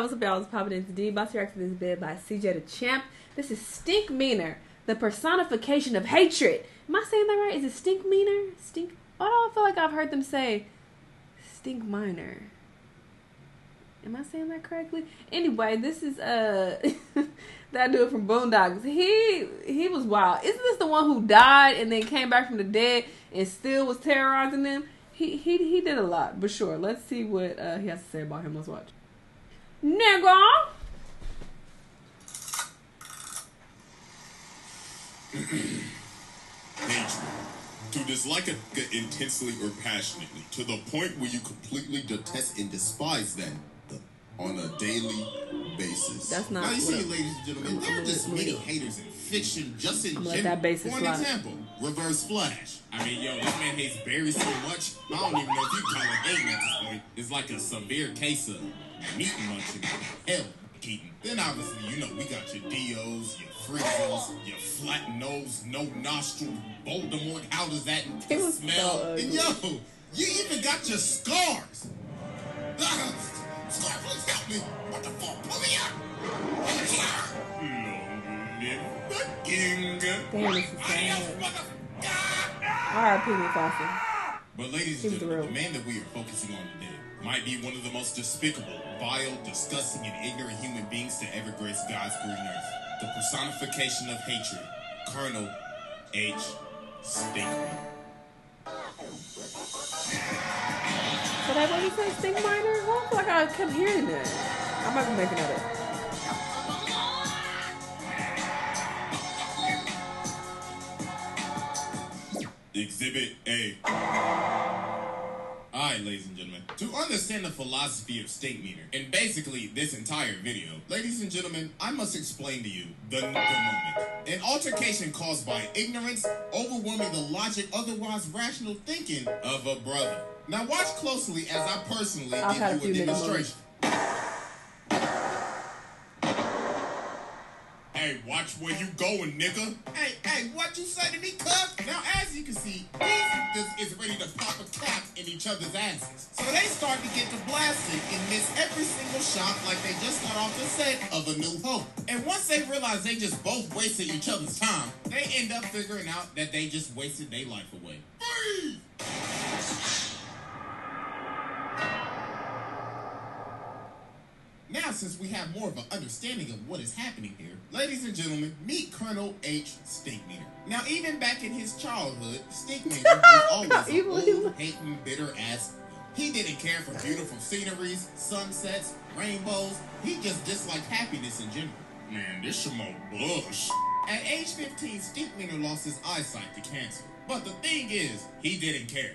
What's up, y'all? It's popping into D. About to react to this bid by CJ Dachamp. This is Stinkmeaner, the personification of hatred. Am I saying that right? Is it Stinkmeaner? Why do I feel like I've heard them say Stinkmeaner? Am I saying that correctly? Anyway, this is that dude from Boondocks. He was wild. Isn't this the one who died and then came back from the dead and still was terrorizing them? He did a lot, but sure. Let's see what he has to say about him. Let's watch. Nigga! Hatred. To dislike a nigga intensely or passionately, to the point where you completely detest and despise them on a daily basis. That's not. Now you see, ladies and gentlemen, there are just many haters in fiction, just in general. For an example, Reverse Flash. I mean, yo, this man hates Barry so much, I don't even know if you can call it hating at this point. It's like a severe case of meat munching. Hell, Keaton. Then obviously, you know, we got your Dios, your Frizzles, your flat nose, no nostril, Voldemort. How does that smell? And yo, you even got your scars. Scar, please help me. What the fuck? Pull me out. Long live the king. Damn, this is sad. R.I.P. Mufasa. But ladies and gentlemen, the man that we are focusing on today might be one of the most despicable, vile, disgusting, and ignorant human beings to ever grace God's green earth. The personification of hatred, Colonel H. Stinkmeaner. So that what he said, Stinkmeaner? I feel like I kept hearing that. I might be making that up. Exhibit A. Alright, ladies and gentlemen, to understand the philosophy of Stinkmeaner, and basically this entire video, ladies and gentlemen, I must explain to you the moment. An altercation caused by ignorance, overwhelming the logic, otherwise rational thinking of a brother. Now watch closely as I personally give you a demonstration. Hey, watch where you going, nigga. Hey, what you say to me, cuz? Now, as you can see, these is ready to pop a cap in each other's asses. So they start to get to blasting and miss every single shot like they just got off the set of A New Hope. And once they realize they just both wasted each other's time, they end up figuring out that they just wasted their life away. Freeze! Now, since we have more of an understanding of what is happening here, ladies and gentlemen, meet Colonel H. Stinkmeaner. Now, even back in his childhood, Stinkmeaner was always an old, hating, bitter ass. He didn't care for beautiful sceneries, sunsets, rainbows. He just disliked happiness in general. Man, this some more bush. At age 15, Stinkmeaner lost his eyesight to cancer. But the thing is, he didn't care.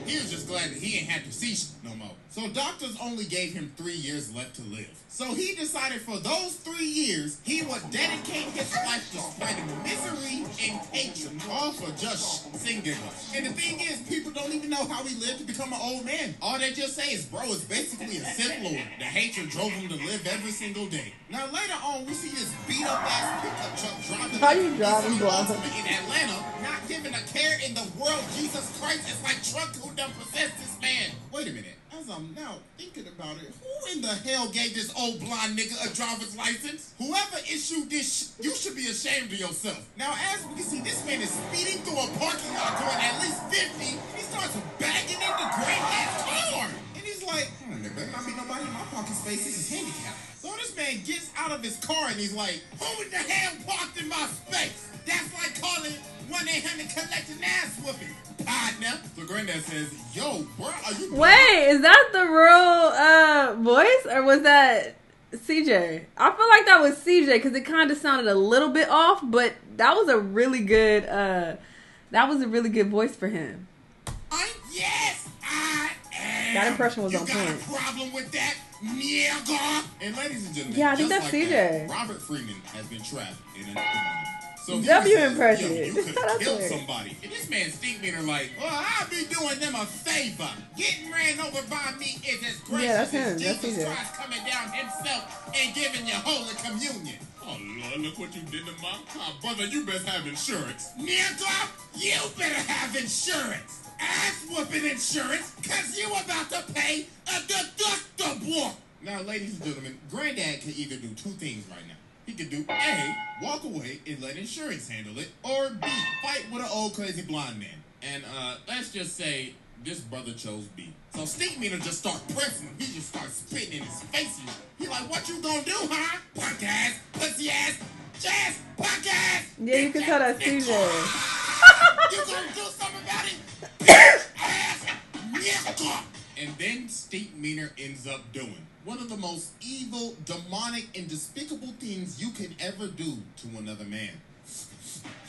He was just glad that he ain't had to see no more. So doctors only gave him 3 years left to live. So he decided for those 3 years, he would dedicate his life to spreading misery and hatred, all for just singing. And the thing is, people don't even know how he lived to become an old man. All they just say is, bro, it's basically a Sith Lord. The hatred drove him to live every single day. Now later on, we see this beat up ass pickup truck driving in Atlanta, not giving a care in the world. Jesus Christ, it's like Trump who done possessed this man. Wait a minute. As I'm now thinking about it, who in the hell gave this old blonde nigga a driver's license? Whoever issued this, you should be ashamed of yourself. Now, as we can see, this man is speeding through a parking lot going at least 50. He starts bagging into great-ass car. And he's like, there better not be nobody in my parking space. This is handicapped. So this man gets out of his car and he's like, who in the hell parked in my space? That's like calling 1-800-collect an ass whooping. Partner. So Granddad says, yo, bro, are you... Wait, is that the real voice? Or was that CJ? I feel like that was CJ because it kind of sounded a little bit off, but that was a really good voice for him. Yes, I am. That impression was on point. You got a problem with that? Nigga. And ladies and gentlemen, yeah, I think that's like CJ. That, Robert Freeman has been trapped in an So W impression. You could have killed somebody. And this man Stinkmeaner like, well, I'll be doing them a favor. Getting ran over by me is as gracious as Jesus Christ coming down himself and giving you Holy Communion. Oh, Lord, look what you did to my car. Brother, you best have insurance. Nigga, you better have insurance. Ass whooping insurance, because you about to pay a deductible. Now, ladies and gentlemen, Granddad can either do two things right now. He could do A, walk away and let insurance handle it, or B, fight with an old crazy blind man. And let's just say this brother chose B. So Stinkmeaner just start pressing him. He just starts spitting in his face. He like, what you gonna do, huh? Punk ass, pussy ass, jazz, punk ass. Yeah, you can tell that's CJ. You gonna do something about it? Bitch ass nigga. And then Stinkmeaner ends up doing one of the most evil, demonic, and despicable things you can ever do to another man.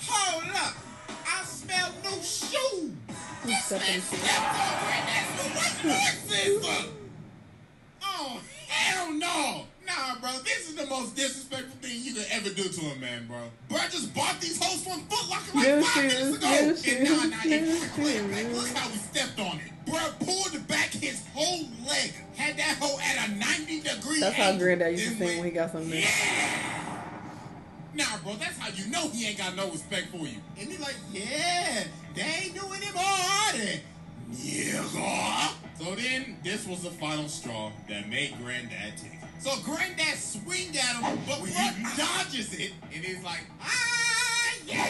Hold up! I smell new shoes! This man stepped over and that's what voice is! Oh, hell no! Nah, bro, this is the most disrespectful thing you could ever do to a man, bro. Bro, I just bought these hoes from Foot Locker like 5 minutes ago. And look how we stepped on it. Bro, pulled back his whole leg. Had that hoe at a 90-degree That's how Granddad used to sing when he got something. Yeah! Nah, bro, that's how you know he ain't got no respect for you. And he like, yeah, they ain't doing him harder. Yeah. So then, this was the final straw that made Granddad take it. So Granddad swing at him, but he dodges it, and he's like, ah, yeah!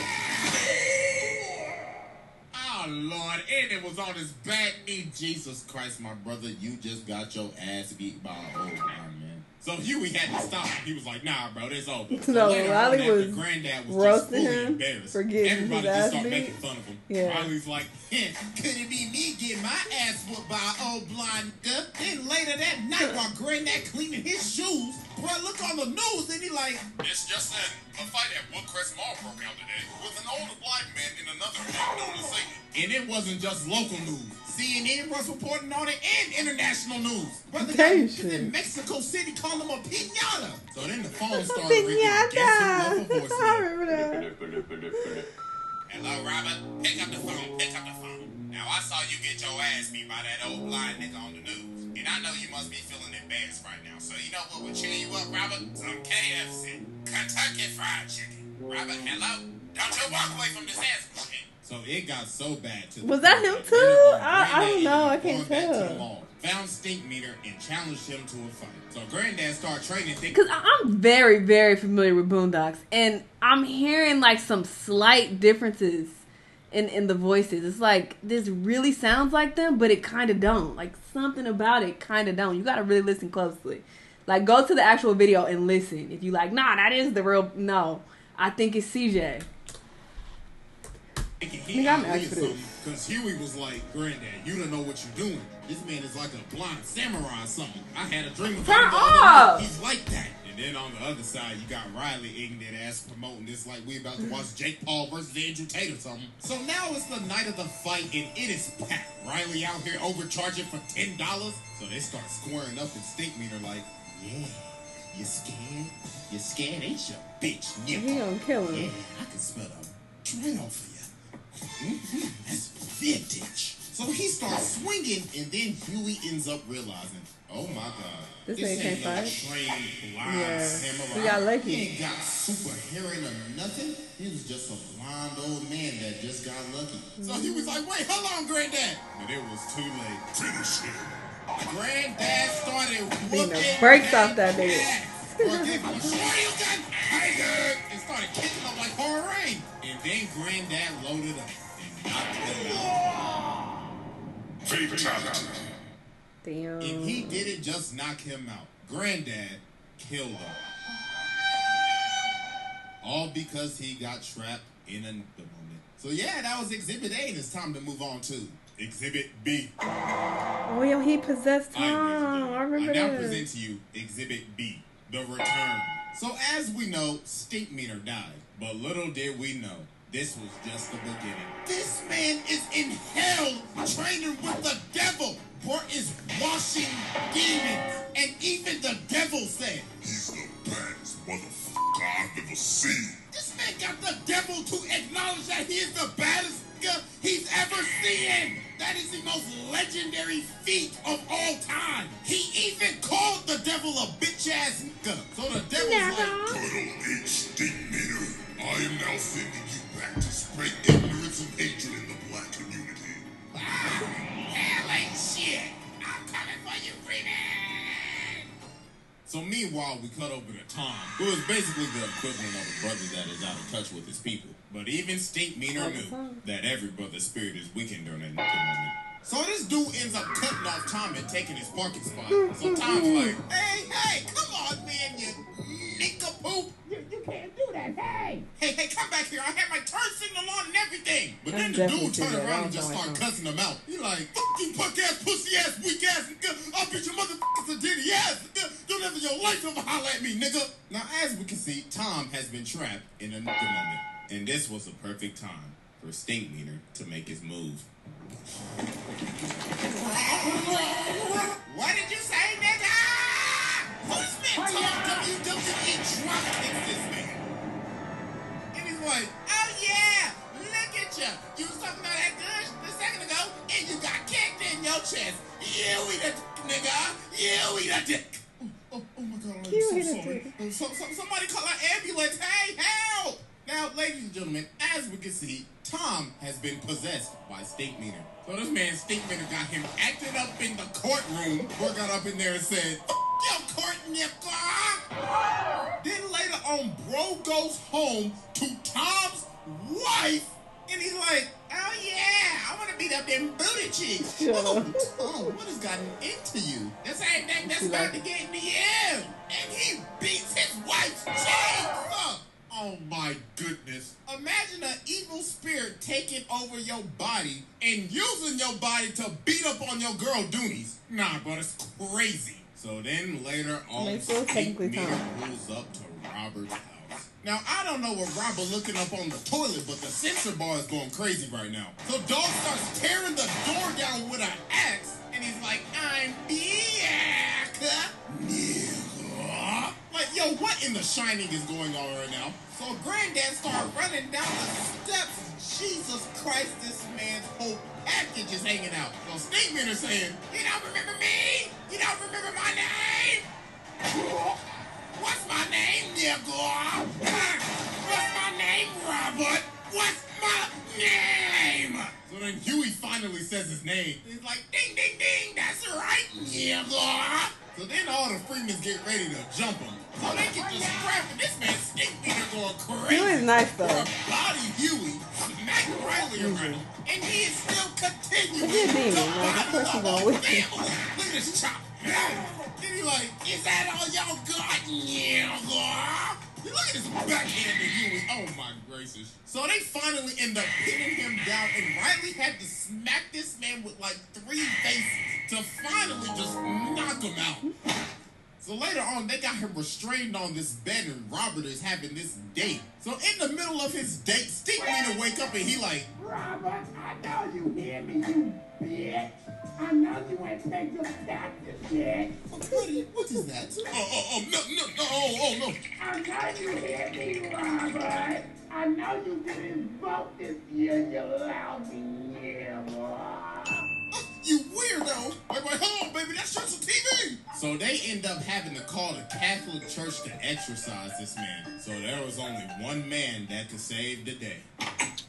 Oh, Lord, and it was on his bad knee. Jesus Christ, my brother, you just got your ass beat by an old blind man. So Huey had to stop. He was like, nah, bro, it's over. So no, Riley was Granddad was roasting just fully him embarrassed. for getting Everybody his just ass started beat. making fun of him. Yeah. Riley's like, could it be me getting my ass whooped by an old blind nigga? Then later that night, while Granddad cleaning his shoes, bro, look on the news, and he like, it's just in. A fight at Woodcrest Mall broke out today with an older blind man in another man known as Satan. And it wasn't just local news. CNN was reporting on it and international news. Brother got in Mexico City calling him a piñata. So then the phone started ringing. Guess who left a voicemail? I remember that. Hello, Robert. Pick up the phone. Pick up the phone. Now, I saw you get your ass beat by that old blind nigga on the news. And I know you must be feeling embarrassed right now. So you know what would cheer you up, Robert? Some KFC. Kentucky Fried Chicken. Robert, hello? Don't you walk away from this ass machine. So it got so bad to Was that him too? I don't know. I can't tell. Found Stinkmeaner and challenged him to a fight. So Granddad started training. Because I'm very, very familiar with Boondocks. And I'm hearing like some slight differences in the voices. It's like this really sounds like them, but it kind of don't. Like something about it kind of don't. You got to really listen closely. Like go to the actual video and listen. If you like, nah, that is the real. No, I think it's CJ. He because Huey was like, Granddad, you don't know what you're doing. This man is like a blind samurai or something. I had a dream about him. He's like that. And then on the other side, you got Riley ignorant ass promoting this like we about to watch Jake Paul versus Andrew Tate or something. So now it's the night of the fight and it is packed. Riley out here overcharging for $10. So they start squaring up and Stinkmeaner like, yeah, you scared? You scared, ain't you, bitch? He gonna kill him. Yeah, I can smell the trail for you. That's vintage. So he starts swinging, and then Huey ends up realizing, oh my God, this ain't no fight. trained blind samurai. He got lucky. He ain't got super hearing or nothing. He was just a blind old man that just got lucky. So he was like, wait, hold on, Granddad. But it was too late. Finish him. Granddad started whooping breaks off that nigga. And started kicking up like hard rain. And then Granddad loaded up and knocked him out. Fatality. Damn. And he didn't just knock him out. Granddad killed him. All because he got trapped in the moment. So yeah, that was Exhibit A, and it's time to move on to Exhibit B. Oh yeah, he possessed Tom. I remember now that. present to you Exhibit B, The Return. So as we know, Stinkmeaner died. But little did we know, this was just the beginning. This man is in hell, training with the devil. Bro is washing demons. And even the devil said, he's the baddest motherfucker I've ever seen. This man got the devil to acknowledge that he is the baddest nigga he's ever seen. That is the most legendary feat of all time. He even called the devil a bitch-ass nigga. So the devil's like, Colonel H. Stinkmeaner, I am now sending you back to spread ignorance and hatred in the black community. Hell ain't shit. I'm coming for you, Freeman. So meanwhile, we cut over to Tom, who is basically the equivalent of a brother that is out of touch with his people. But even Stinkmeaner knew that every brother's spirit is weakened during that moment. So this dude ends up cutting off Tom and taking his parking spot. So Tom's like, hey, come on, man, you nincompoop. You can't do that, hey! Hey, come back here. I had my turn signal on and everything. But then the dude turned around and just started cussing him out. He like, fuck you, punk ass, pussy ass, weak ass, nigga. I'll beat your motherfuckers a ditty ass, nigga. Don't ever your life ever holler at me, nigga. Now, as we can see, Tom has been trapped in a nigga moment. And this was the perfect time for Stinkmeaner to make his move. What did you say, nigga? Who's been Tom WWE drama kicks this man? And he's like, oh yeah, look at you. You was talking about that good a second ago, and you got kicked in your chest. You eat a dick, nigga. You eat a dick. Oh my God, I'm so sorry. Somebody call an ambulance. Hey, help! Now, ladies and gentlemen, as we can see, Tom has been possessed by Stinkmeaner. So this man, Stinkmeaner, got him acting up in the courtroom. Or got up in there and said, yo, court nigga. Then later on, bro goes home to Tom's wife. And he's like, oh yeah, I want to beat up them booty cheeks. Oh, Tom, what has gotten into you? The same thing that's about to get into you. And he beats his wife's cheeks up. Oh my goodness. Imagine an evil spirit taking over your body and using your body to beat up on your girl Doonies. Nah, but it's crazy. So then later on, Stinkmeaner pulls up to Robert's house. Now, I don't know what Robert looking up on the toilet, but the sensor bar is going crazy right now. So Dog starts tearing the door down with an axe, and he's like, I'm back. Like, yo, what in the Shining is going on right now? So Granddad started running down the steps. Jesus Christ, this man's whole package is hanging out. So Stinkmeaner saying, you don't remember me? You don't remember my name? What's my name, nigga? What's my name, Robert? What's my name? So then Huey finally says his name. He's like, ding, ding, ding, that's right, nigga. So then all the Freemans get ready to jump him. So they get to scrapping. This man Stinkmeaner going crazy. Huey's nice though. Body Huey, smack Riley around him, and he is still continuing to body up the with family. Look at this chop. Then he like, is that all y'all got? Yeah. Look at this backhand of Huey. Oh my gracious. So they finally end up pinning him down, and Riley had to smack this man with like 3 faces to finally just knock him out. So later on, they got him restrained on this bed, and Robert is having this date. So in the middle of his date, Stinkmeaner wake up and he like, Robert, I know you hear me, you bitch. I know you ain't take your taxes yet. What is that? No. I know you hear me, Robert. I know you didn't vote this year, you lousy year, You weirdo! Wait, hold on, baby, that's just a TV! So they end up having to call the Catholic Church to exorcise this man. So there was only one man that could save the day.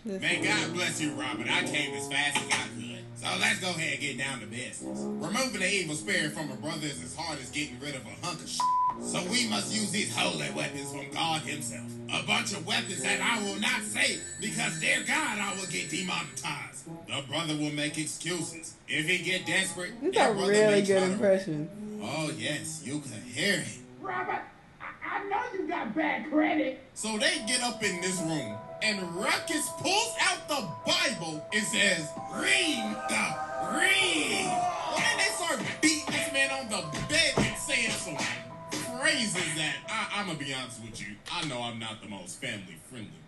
May God bless you, Robert. I came as fast as I could. So let's go ahead and get down to business. Removing the evil spirit from a brother is as hard as getting rid of a hunk of shit. So we must use these holy weapons from God himself. A bunch of weapons that I will not say, because dear God, I will get demonetized. The brother will make excuses. If he get desperate, these are really good impressions. Oh yes, you can hear it. Robert, I know you got bad credit. So they get up in this room, and Ruckus pulls out the Bible and says, read. And they start beating this man on the bed and saying some phrases that, I'm going to be honest with you, I know I'm not the most family friendly,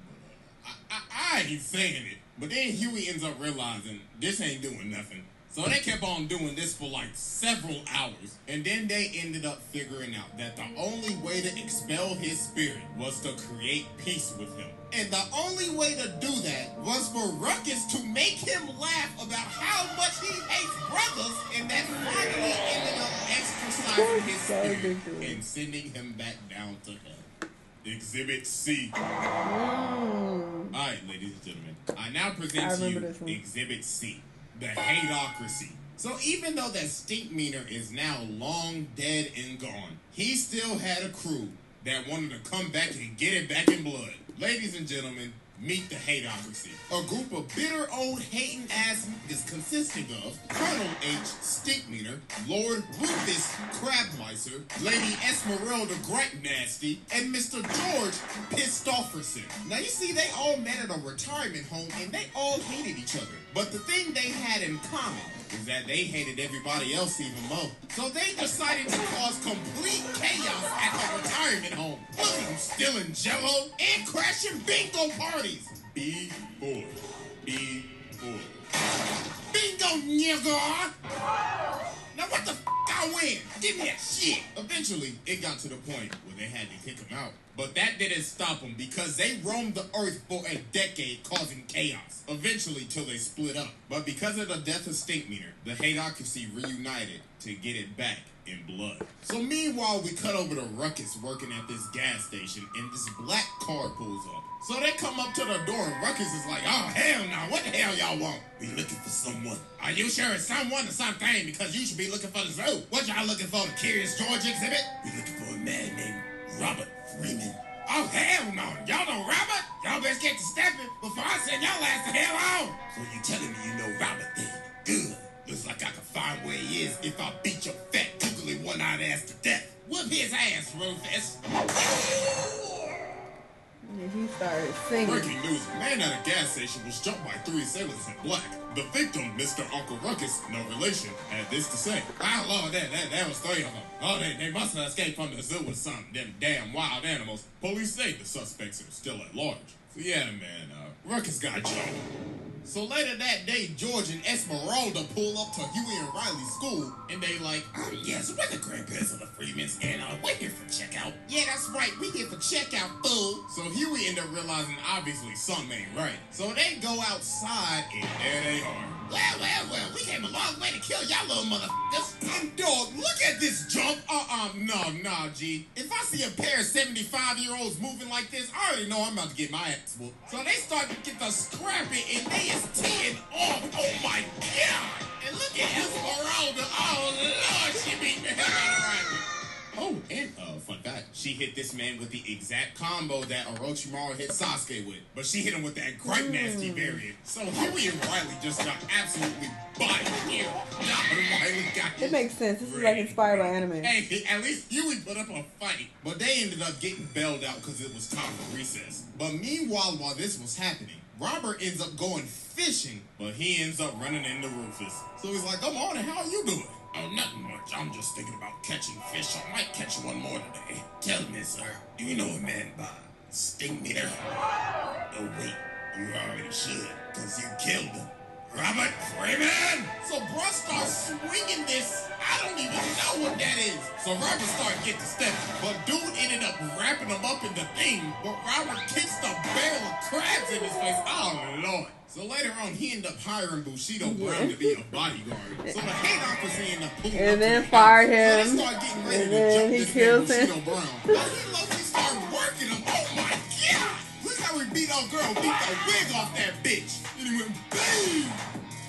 but I ain't saying it. But then Huey ends up realizing this ain't doing nothing. So they kept on doing this for like several hours. And then they ended up figuring out that the only way to expel his spirit was to create peace with him. And the only way to do that was for Ruckus to make him laugh about how much he hates brothers. And that finally ended up exercising his spirit and sending him back down to hell. Exhibit C. Alright, ladies and gentlemen. I now present to you Exhibit C. The Hateocracy. So even though that Stinkmeaner is now long dead and gone, he still had a crew that wanted to come back and get it back in blood. Ladies and gentlemen, meet the Hateocracy. A group of bitter old hating ass niggas consisting of Colonel H. Stinkmeaner, Lord Rufus Crabmicer, Lady Esmeralda Gripe Nasty, and Mr. George Pissed-Offerson. Now you see, they all met at a retirement home and they all hated each other. But the thing they had in common is that they hated everybody else even more. So they decided to cause complete chaos at the retirement home. Look at them stealing jello and crashing bingo parties. B-boy. Bingo, nigga! Now what the f*** I win? Give me that shit! Eventually, it got to the point where they had to kick him out. But that didn't stop them because they roamed the earth for a decade causing chaos. Eventually, till they split up. But because of the death of Stinkmeaner, the Hateocracy reunited to get it back in blood. So meanwhile, we cut over to Ruckus working at this gas station and this black car pulls up. So they come up to the door and Ruckus is like, oh, hell no, what the hell y'all want? We looking for someone. Are you sure it's someone or something? Because you should be looking for the zoo. What y'all looking for, the Curious George exhibit? We looking for a man named Robert Freeman. Oh, hell no. Y'all know Robert? Y'all best get to stepping before I send y'all ass the hell on. So you telling me you know Robert then? Good. Looks like I can find where he is if I beat your fat, googly one-eyed ass to death. Whoop his ass, Rufus. And he started singing. Breaking news, a man at a gas station was jumped by 3 assailants in black. The victim, Mr. Uncle Ruckus, no relation, had this to say. Oh, Lord, that was 3 of them. Oh, they must have escaped from the zoo or something, them damn wild animals. Police say the suspects are still at large. So yeah, man, Ruckus got jumped. So later that day, George and Esmeralda pull up to Huey and Riley's school, and they like, yes, we're the grandparents of the Freemans, and we're here for checkout. Yeah, that's right, we here for checkout, fool. So Huey ended up realizing, obviously, something ain't right. So they go outside, and there they are. Well, we came a long way to kill y'all little motherfuckers. Dog, look at this jump. No, G. If I see a pair of 75-year-olds moving like this, I already know I'm about to get my ass whooped. So they start to get the scrapping, and they is teeing off. Oh, my God. And look at Esmeralda. Oh, Lord, she beat the hell out of Riley. Oh, and fun fact, she hit this man with the exact combo that Orochimaru hit Sasuke with, but she hit him with that Gripe Nasty variant. So Huey and Riley just got absolutely bodied here. Riley got it makes sense. This is like inspired by anime. Hey, at least Huey put up a fight, but they ended up getting bailed out because it was time for recess. But meanwhile, while this was happening, Robert ends up going fishing, but he ends up running into Rufus. So he's like, come on, how are you doing? Oh, nothing much. I'm just thinking about catching fish. I might catch one more today. Tell me, sir, do you know a man by Stinkmeaner? Oh, wait, you already should, because you killed him. Robert Freeman! So bro starts swinging this. I don't even know what that is. So Robert started getting to step, but dude ended up wrapping him up in the thing. But Robert kicks the barrel of crabs in his face. Oh, Lord. So later on, he ended up hiring Bushido Brown to be a bodyguard. So the Hateocracy ended up pulling and up then to the fired house. him. So they started getting ready And to then jump he this kills man, him. Bushido Brown. But he low-key started working him. Oh, my God. Look how he beat our girl, beat the wig off that bitch. And he went, bang.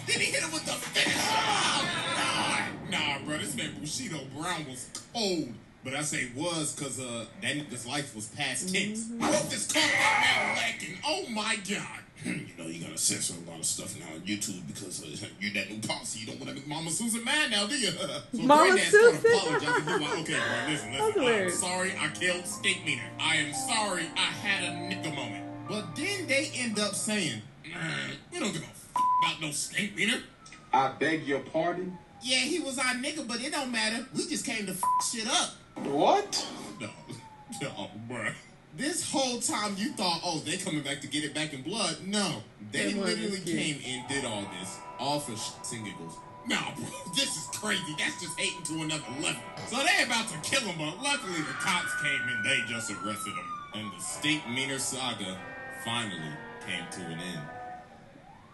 Then he hit him with the finish. Oh, nah, bro, this man Bushido Brown was cold. But I say was because that nigga's life was past tense. Rufus caught that man lacking. Oh, my God. You know, you gotta censor a lot of stuff now on YouTube because you're that new policy. You don't want to make Mama Susan mad now, do you? So Mama Granddad started Susan? apologizing. He was like, okay, bro, listen. I'm weird. sorry I killed Stinkmeaner. I am sorry I had a nigga moment. But then they end up saying, we don't give a about no Stinkmeaner. I beg your pardon? Yeah, he was our nigga, but it don't matter. We just came to shit up. What? No, bruh. This whole time you thought, oh, they coming back to get it back in blood. No, they literally came and did all this, all for shits and giggles. Nah, bro, this is crazy. That's just hating to another level. So they about to kill him, but luckily the cops came and they just arrested him. And the Stinkmeaner saga finally came to an end.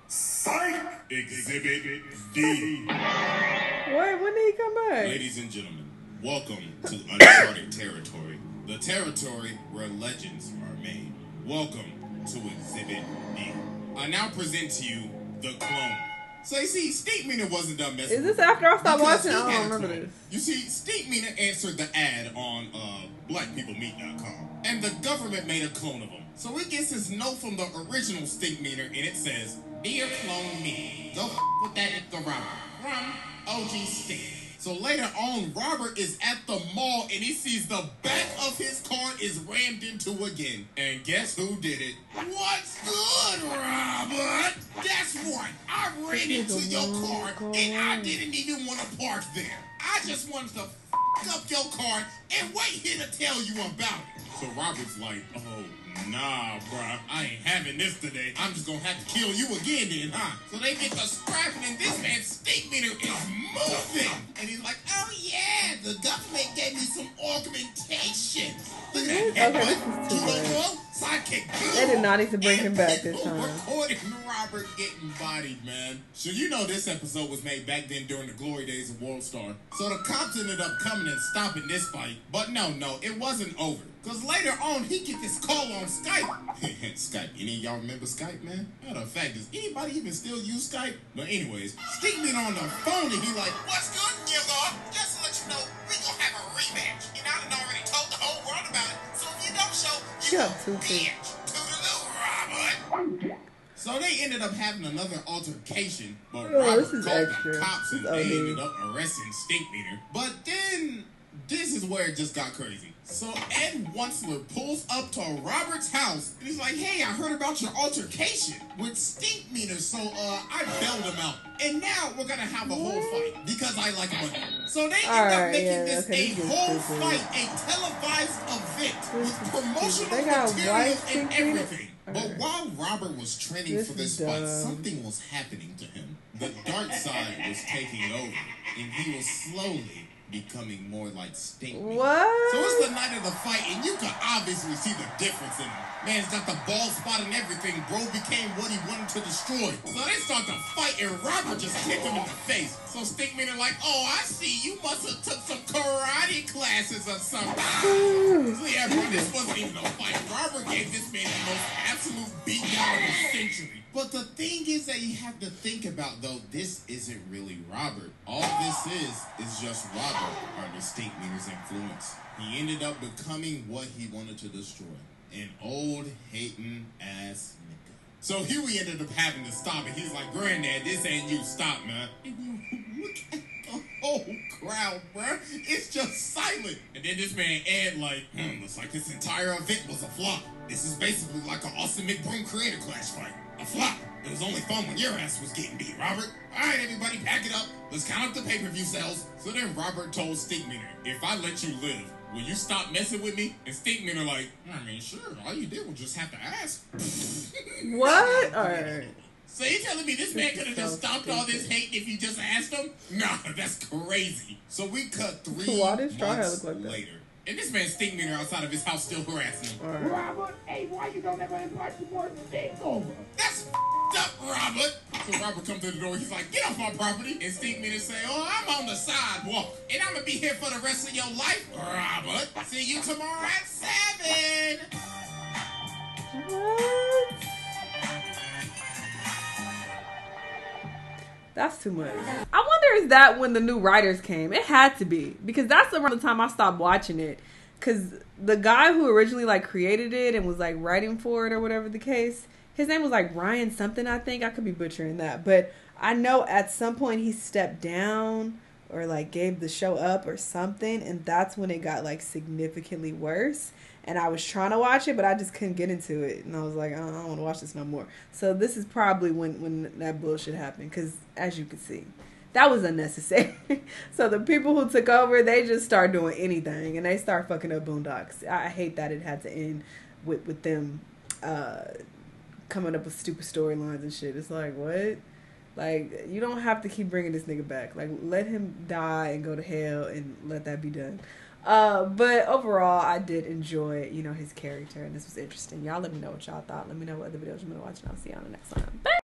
Psych! Exhibit D. Wait, when did he come back? Ladies and gentlemen, welcome to uncharted territory. The territory where legends are made. Welcome to Exhibit D. I now present to you the clone. So you see, Stinkmeaner wasn't done messing. Is this after I stopped because watching? he I had don't a remember clone. this. You see, Stinkmeaner answered the ad on blackpeoplemeet.com, and the government made a clone of him. So he gets his note from the original Stinkmeaner, and it says, "Dear clone me, go with that Robert from OG Stink." So later on, Robert is at the mall and he sees the back of his car is rammed into again. And guess who did it? What's good, Robert? That's right. I ran into your car and I didn't even want to park there. I just wanted to up your car and wait here to tell you about it. So Robert's like, oh, nah, bruh, I ain't having this today. I'm just gonna have to kill you again then, huh? So they get to scrapping and this man's Stinkmeaner is moving. And he's like, oh yeah, the government gave me some augmentation. Look at that. Okay, this is too much. Sidekick. They did not need to bring him back this time. Recording Robert getting bodied, man. So you know this episode was made back then during the glory days of World Star. So the cops ended up coming and stopping this fight. But no, it wasn't over. Because later on, he get this call on Skype. Skype. Any of y'all remember Skype, man? Matter of fact, does anybody even still use Skype? But anyways, Stinkmeaner on the phone and he like, what's good, nigga? Just to let you know, we gonna have a rematch. And I done already told the whole world about it. So if you don't show, you go bitch. Toodaloo, Robert. So they ended up having another altercation, but Robert called the cops and they ended up arresting Stinkmeaner. But then, this is where it just got crazy. So Ed Wunsler pulls up to Robert's house and he's like, hey, I heard about your altercation with Stinkmeaner, so I bailed him out. And now we're gonna have a whole fight because I like money. So they end up making this a whole fight, a televised event with promotional material and everything. But while Robert was training for this fight, something was happening to him. The dark side was taking over, and he was slowly becoming more like Stinkmeaner. What? So it's the night of the fight, and you can obviously see the difference in him. Man's got the bald spot and everything. Bro became what he wanted to destroy. So they start to fight, and Robert just kicked him in the face. So Stinkmeaner like, oh, I see. You must have took some karate classes or something. So yeah, bro, this wasn't even a fight. Robert gave this man the most absolute beatdown of the century. But the thing is that you have to think about, though, this isn't really Robert. All this is just Robert under Stinkmeaner's influence. He ended up becoming what he wanted to destroy. An old, hating ass nigga. So here we ended up having to stop it. He's like, Granddad, this ain't you. Stop, man. Look at the whole crowd, bruh. It's just silent. And then this man, Ed, like, looks like this entire event was a flop. This is basically like an Austin McBroom creator clash fight. A flop. It was only fun when your ass was getting beat, Robert. All right, everybody, pack it up. Let's count up the pay-per-view sales. So then Robert told Stinkmeaner, if I let you live, will you stop messing with me? And Stinkmeaner like, I mean, sure. All you did was just have to ask. What? All right. So you telling me this man could have just stopped all this hate if you just asked him? Nah, that's crazy. So we cut 3 months later. And this man Stinkmeaner outside of his house still harassing him. Robert, hey, why you don't ever invite some more Stink over? That's up, Robert. So Robert comes to the door. He's like, get off my property. And Stinkmeaner say, oh, I'm on the sidewalk. And I'm going to be here for the rest of your life, Robert. See you tomorrow at 7. What? That's too much. I wonder is that when the new writers came? It had to be. Because that's around the time I stopped watching it. Because the guy who originally like created it and was like writing for it or whatever the case, his name was like Ryan something, I think. I could be butchering that. But I know at some point he stepped down or like gave the show up or something. And that's when it got like significantly worse. And I was trying to watch it, but I just couldn't get into it. And I was like, I don't want to watch this no more. So this is probably when that bullshit happened. Because as you can see, that was unnecessary. So the people who took over, they just start doing anything. And they start fucking up Boondocks. I hate that it had to end with them coming up with stupid storylines and shit. It's like, what? Like, you don't have to keep bringing this nigga back. Like, let him die and go to hell and let that be done. But overall, I did enjoy, his character, and this was interesting. Y'all let me know what y'all thought. Let me know what other videos you want to watch, and I'll see y'all in the next one. Bye!